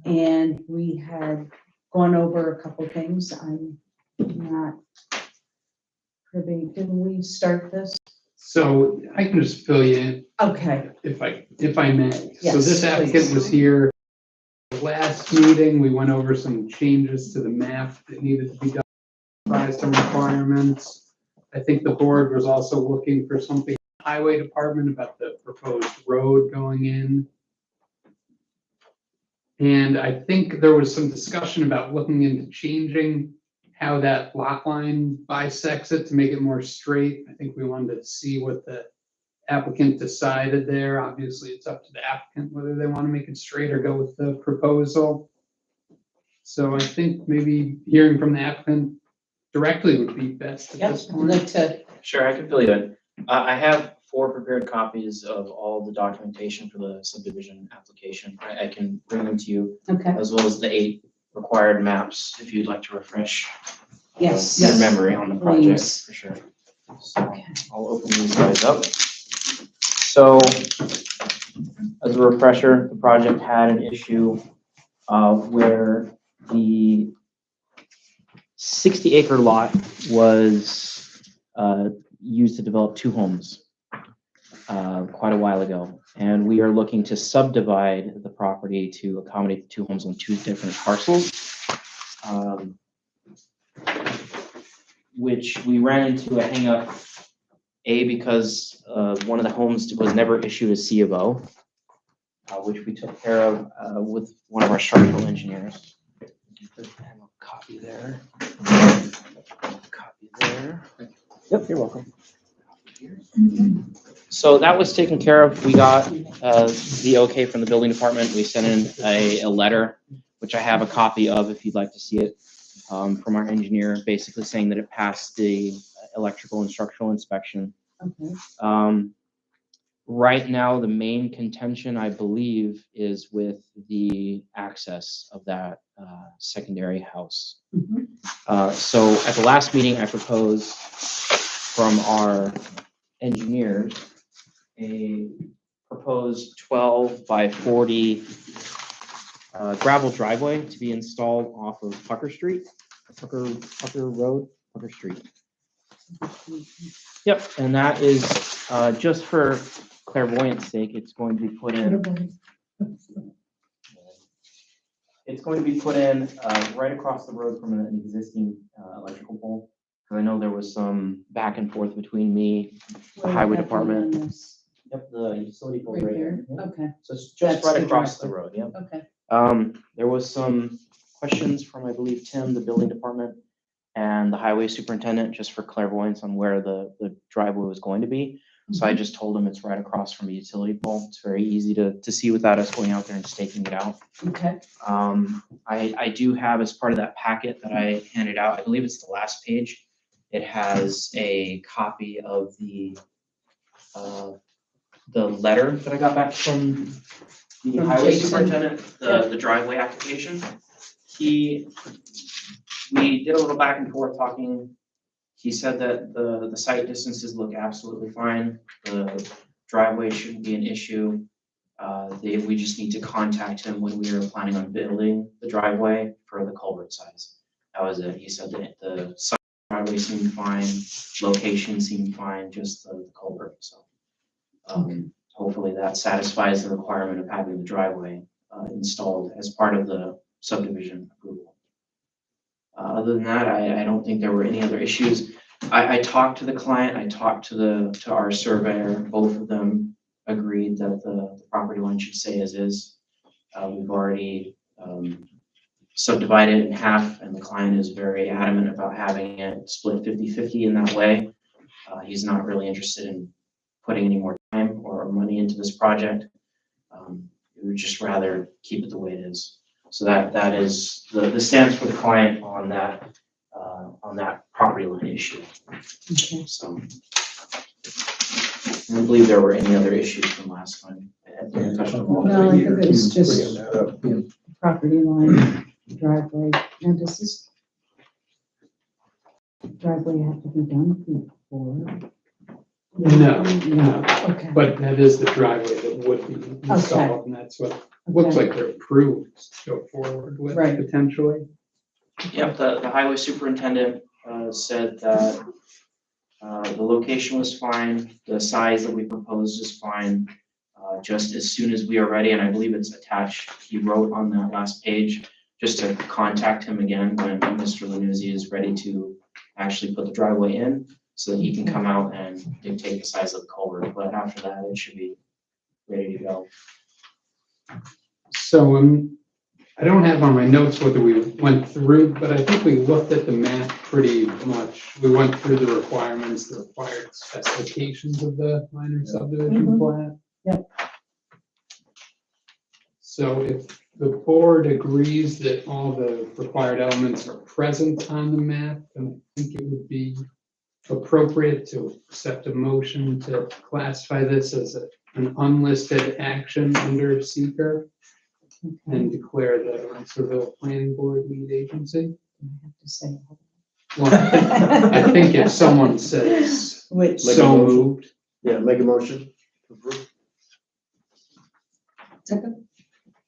and we had gone over a couple things. I'm not privy. Can we start this? So I can just fill you in Okay. if I may. So Yes, this applicant please. was here last meeting. We went over some changes to the map that needed to be done by some requirements. I think the board was also looking for something from the highway department about the proposed road going in. And I think there was some discussion about looking into changing how that lot line bisects it to make it more straight. I think we wanted to see what the applicant decided there. Obviously, it's up to the applicant whether they want to make it straight or go with the proposal. So I think maybe hearing from the applicant directly would be best at this I'd point. like to, Sure, I can fill you in. I have 4 prepared copies of all the documentation for the subdivision application. I can bring them to you, okay, as well as the 8 required maps, if you'd like to refresh yes. your memory on the project, Please. for sure. So I'll open these guys up. So, as a refresher, the project had an issue where the 60-acre lot was used to develop 2 homes quite a while ago. And we are looking to subdivide the property to accommodate the 2 homes on 2 different parcels, which we ran into a hang-up, because one of the homes was never issued a C of O, which we took care of with one of our structural engineers. Copy there. Copy there. Yep, you're welcome. So that was taken care of. We got the okay from the building department. We sent in a letter, which I have a copy of if you'd like to see it, from our engineer, basically saying that it passed the electrical and structural inspection. Okay. Right now, the main contention, I believe, is with the access of that secondary house. So at the last meeting, I proposed from our engineers a proposed 12 by 40 gravel driveway to be installed off of Pucker Street, Pucker Road, Pucker Street. Yep, and that is just for clairvoyance sake, it's going to be put in. It's going to be put in right across the road from an existing electrical pole. Because I know there was some back and forth between me, the highway department. Yep, the utility pole right here. Yep. Okay, So it's just That's right the across the driveway. road, yep. okay. There was some questions from, I believe, Tim, the building department, and the highway superintendent, just for clairvoyance on where the driveway was going to be. So I just told him it's right across from a utility pole. It's very easy to see without us going out there and staking it out. Okay, I do have, as part of that packet that I handed out, I believe it's the last page, it has a copy of the letter that I got back from the From highway Jason? superintendent, the driveway application. We did a little back and forth talking. He said that the site distances look absolutely fine. The driveway shouldn't be an issue. We just need to contact him when we are planning on building the driveway for the culvert size. That was it. He said that the site driveway seemed fine, location seemed fine, just the culvert. So hopefully that satisfies the requirement of having the driveway installed as part of the subdivision approval. Other than that, I don't think there were any other issues. I talked to the client, I talked to our surveyor. Both of them agreed that the property line should stay as is. We've already subdivided it in half, and the client is very adamant about having it split 50-50 in that way. He's not really interested in putting any more time or money into this project. We would just rather keep it the way it is. So that is the stance for the client on that property line issue. okay. So I don't believe there were any other issues from last time. No, I think it was just property line, driveway. Now, does this driveway have to be done before No, Okay. but that is the driveway that would be installed, and that's what looks Okay. like they're approved to go forward with Right. potentially. Yep, the highway superintendent said that the location was fine, the size that we proposed is fine. Just as soon as we are ready, and I believe it's attached, he wrote on that last page, just to contact him again when Mr. Lanuzzi is ready to actually put the driveway in, so that he can come out and dictate the size of the culvert, but after that, it should be ready to go. So I don't have on my notes whether we went through, but I think we looked at the map pretty much. We went through the requirements, the required specifications of the minor subdivision Mhm. plat. Yep. So if the board agrees that all the required elements are present on the map, then I think it would be appropriate to accept a motion to classify this as an unlisted action under seeker and declare the Rensselaerville Planning Board lead agency. I have to say. Well, I think if someone says Which, Like a so motion. moved, Yeah, make a motion. to approve. second,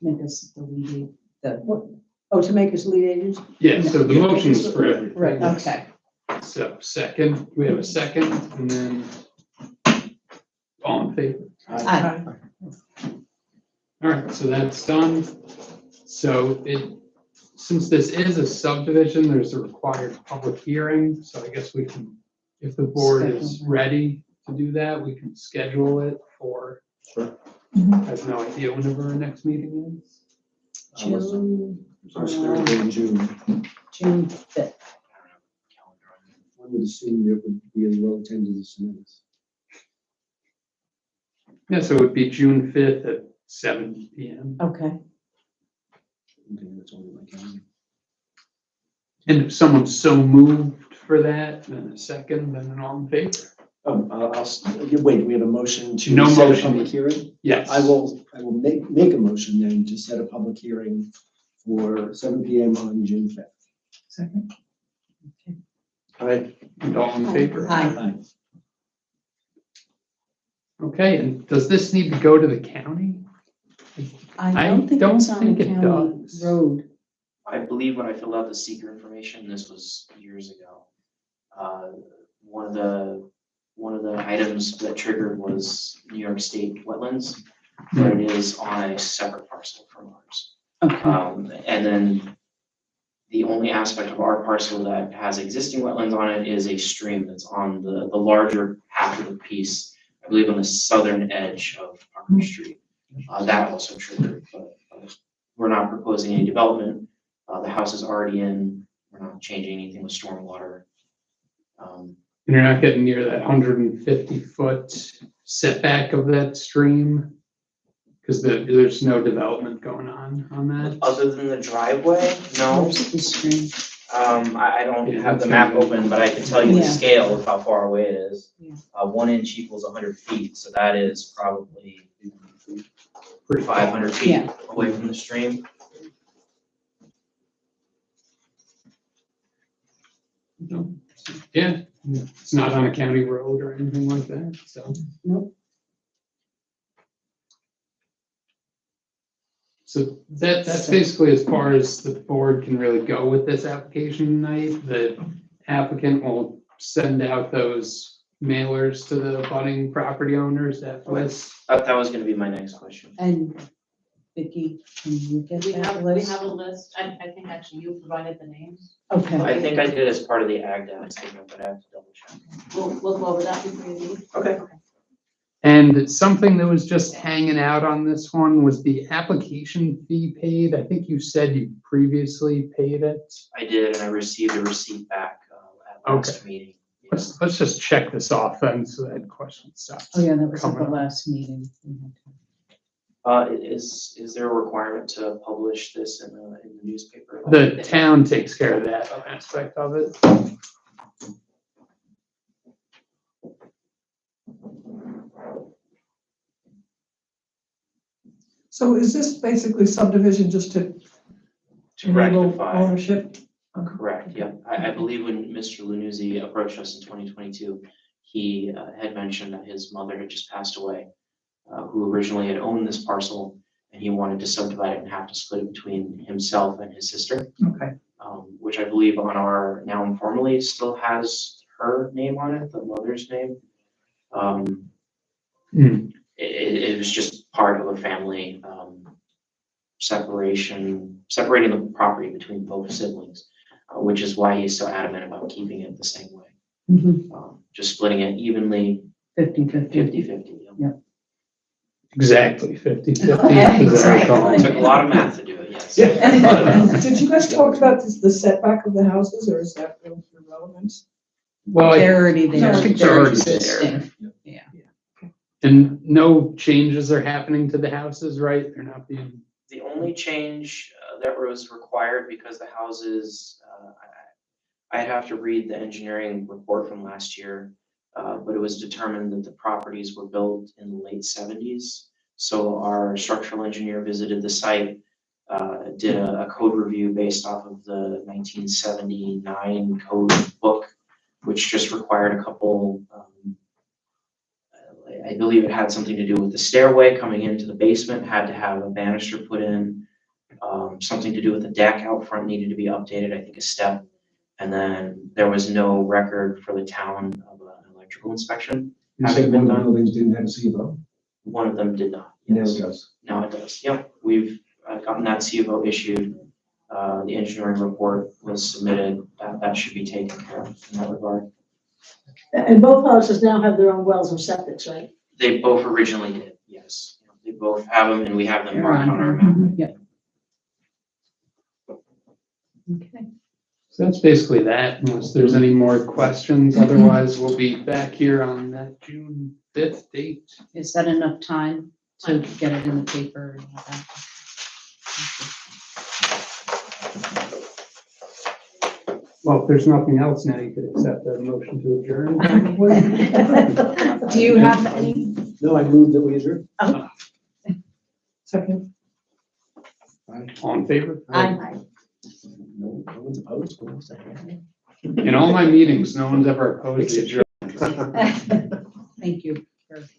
make us the lead, to make us lead agents? yeah, so the motion is for everything. Right, okay. So second, we have a second, and then all in favor? Aye. All right, so that's done. So since this is a subdivision, there's a required public hearing, so I guess we can, if the board is Schedule. ready to do that, we can schedule it for, Sure. I have no idea whenever our next meeting is. June, Our third day in June. June 5th. I would assume it would be as well attended as minutes. Yeah, so it would be June 5th at 7 PM. Okay. Okay, that's all in my calendar. And if someone's so moved for that, then a second, then an all in favor. Wait, we have a motion to No set a motion. public hearing? Yes. I will make a motion then to set a public hearing for 7 PM on June 5th. Second. All right. And all in favor? Aye. Okay, and does this need to go to the county? I don't think don't it's on think the it county does. road. I believe when I filled out the seeker information, this was years ago. One of the items that triggered was New York State wetlands, but it is on a separate parcel from ours. Okay. And then the only aspect of our parcel that has existing wetlands on it is a stream that's on the larger half of the piece, I believe on the southern edge of Parker Street. That also triggered, but we're not proposing any development. The house is already in, we're not changing anything with stormwater. And you're not getting near that 150-foot setback of that stream? Because there's no development going on that? Other than the driveway, no. Where's the stream? I don't Yeah, have the that's map gonna be- open, but I can tell you the Yeah. scale of how far away it is. Yeah. 1 inch equals 100 feet, so that is probably Pretty 500 feet Yeah. away from the stream. Yeah, it's not on a county road or anything like that, so. Nope. So that's basically as far as the board can really go with this application tonight. The applicant will send out those mailers to the budding property owners at West. That was gonna be my next question. And Vicky, can you get We that have list? a list, I think actually you provided the names. Okay. I think I did it as part of the ag data statement, but I have to double check. We'll go over that before you leave. Okay. And something that was just hanging out on this one was the application fee paid. I think you said you previously paid it. I did, and I received a receipt back at last meeting. Let's just check this off then, so that question stops. Oh, yeah, that was at coming the up. last meeting. we had. Is there a requirement to publish this in the newspaper? The town takes care of that aspect of it. So is this basically subdivision just to To enable rectify. ownership? Correct, yeah. I believe when Mr. Lanuzzi approached us in 2022, he had mentioned that his mother had just passed away, who originally had owned this parcel, and he wanted to subdivide it and have to split it between himself and his sister, Okay. which I believe on our now informally still has her name on it, the mother's name. It was just part of a family separating the property between both siblings, which is why he's so adamant about keeping it the same way. Just splitting it evenly, 50/50. 50/50. Exactly 50/50. Yeah, as I recall. It took a lot of math to do it, yes. Did you guys talk about the setback of the houses, or is that irrelevant? Well, They're already there. I think they're already existing. there. And no changes are happening to the houses, right? They're not being, The only change that was required because the houses, I'd have to read the engineering report from last year, but it was determined that the properties were built in the late 70s. So our structural engineer visited the site, did a code review based off of the 1979 code book, which just required a couple, I believe it had something to do with the stairway coming into the basement, had to have a banister put in, something to do with the deck out front needed to be updated, I think a step. And then there was no record for the town of an electrical inspection. You said one of the buildings didn't have a C of O? One of them did not. Now Yes. it does. Now it does. Yep, we've gotten that C of O issued. The engineering report was submitted. That should be taken care of in that regard. And both houses now have their own wells and septics, right? They both originally did, yes. They both have them and we have them They're marked on on our here. map. Yep. Okay. so that's basically that, unless there's any more questions. Otherwise, we'll be back here on that June 5th date. Is that enough time to get it in the paper and all that? Well, if there's nothing else, now you could accept a motion to adjourn. Do you have any? No, I moved that we adjourn. Second. All in favor? Aye. No one's opposed. No one's saying. In all my meetings, no one's ever opposed the adjournment. Thank you.